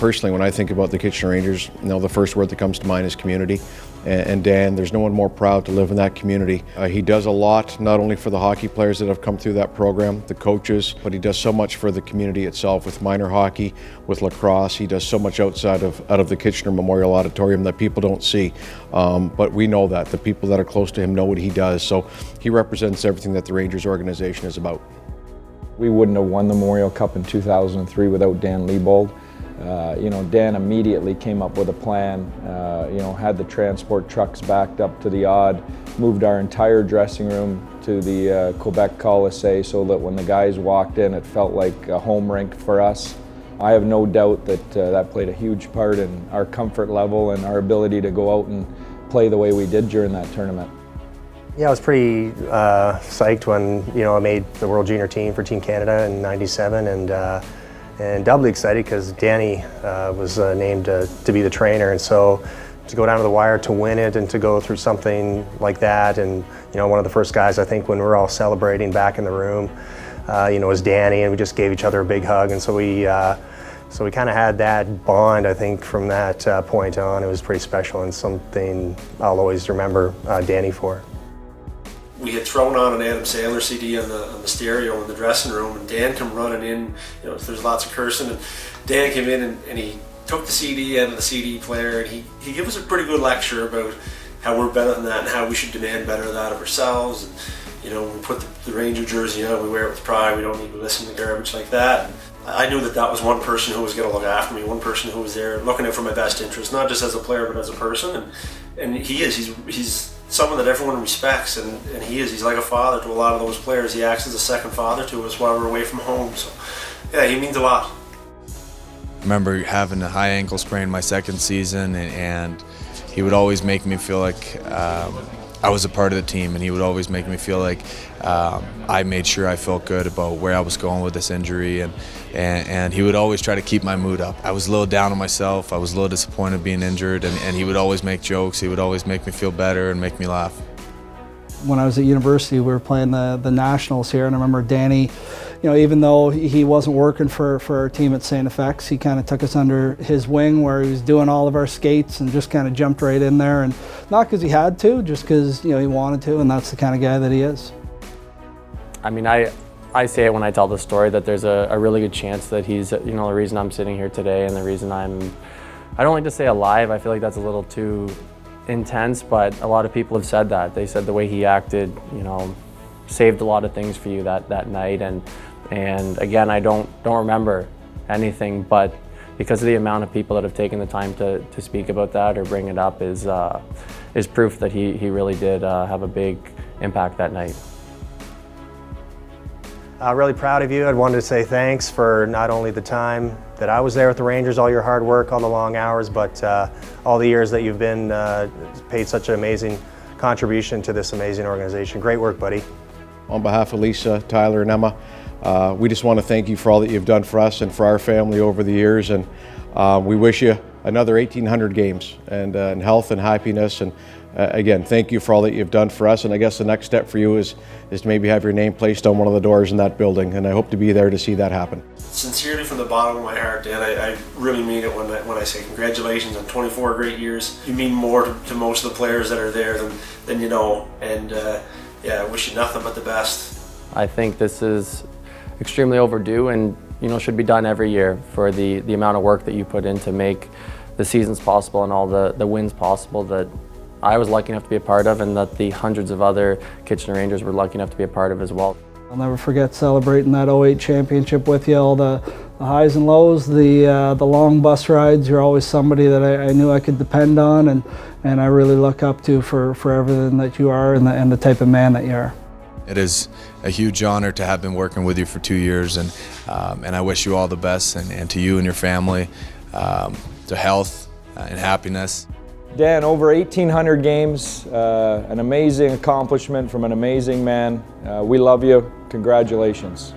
personally, when I think about the Kitchener Rangers, the first word that comes to mind is community. And Dan, there's no one more proud to live in that community. He does a lot, not only for the hockey players that have come through that program, the coaches, but he does so much for the community itself with minor hockey, with lacrosse. He does so much outside of the Kitchener Memorial Auditorium that people don't see. But we know that. The people that are close to him know what he does. So he represents everything that the Rangers organization is about. We wouldn't have won the Memorial Cup in 2003 without Dan Lebold. Dan immediately came up with a plan, had the transport trucks backed up to the Odd, moved our entire dressing room to the Quebec Colisée so that when the guys walked in it felt like a home rink for us. I have no doubt that that played a huge part in our comfort level and our ability to go out and play the way we did during that tournament. Yeah, I was pretty psyched when I made the World Junior team for Team Canada in '97, and doubly excited because Danny was named to be the trainer, and so to go down to the wire to win it and to go through something like that, and one of the first guys I think when we were all celebrating back in the room, was Danny, and we just gave each other a big hug, and so we kind of had that bond. I think from that point on, it was pretty special and something I'll always remember Danny for. We had thrown on an Adam Sandler CD on the stereo in the dressing room, and Dan came running in, there's lots of cursing, and Dan came in and he took the CD out of the CD player, and he gave us a pretty good lecture about how we're better than that and how we should demand better of that of ourselves. And when we put the Ranger jersey on, we wear it with pride, we don't need to listen to garbage like that. And I knew that was one person who was going to look after me, one person who was there looking out for my best interest, not just as a player but as a person. And he's someone that everyone respects, and he's like a father to a lot of those players. He acts as a second father to us while we're away from home. So yeah, he means a lot. I remember having a high ankle sprain my second season, and he would always make me feel like I was a part of the team, and he would always make me feel like I made sure I felt good about where I was going with this injury, and he would always try to keep my mood up. I was a little down on myself, I was a little disappointed being injured, and he would always make jokes, he would always make me feel better and make me laugh. When I was at university, we were playing the Nationals here, and I remember Danny, even though he wasn't working for our team at St. FX, he kind of took us under his wing where he was doing all of our skates and just kind of jumped right in there, and not because he had to, just because he wanted to, and that's the kind of guy that he is. I mean, I say it when I tell the story that there's a really good chance that he's the reason I'm sitting here today, and the reason I don't like to say alive. I feel like that's a little too intense, but a lot of people have said that. They said the way he acted, saved a lot of things for you that night, and again, I don't remember anything, but because of the amount of people that have taken the time to speak about that or bring it up is proof that he really did have a big impact that night. Really proud of you. I wanted to say thanks for not only the time that I was there with the Rangers, all your hard work, all the long hours, but all the years that you've been paid such an amazing contribution to this amazing organization. Great work, buddy. On behalf of Lisa, Tyler, and Emma, we just want to thank you for all that you've done for us and for our family over the years, and we wish you another 1,800 games and health and happiness, and again, thank you for all that you've done for us, and I guess the next step for you is to maybe have your name placed on one of the doors in that building, and I hope to be there to see that happen. Sincerely from the bottom of my heart, Dan, I really mean it when I say congratulations on 24 great years. You mean more to most of the players that are there than you know, and yeah, I wish you nothing but the best. I think this is extremely overdue, and should be done every year for the amount of work that you put in to make the seasons possible and all the wins possible that I was lucky enough to be a part of, and that the hundreds of other Kitchener Rangers were lucky enough to be a part of as well. I'll never forget celebrating that 08 championship with you, all the highs and lows, the long bus rides. You're always somebody that I knew I could depend on, and I really look up to for everything that you are and the type of man that you are. It is a huge honor to have been working with you for 2 years, and I wish you all the best, and to you and your family, to health and happiness. Dan, over 1,800 games, an amazing accomplishment from an amazing man. We love you. Congratulations.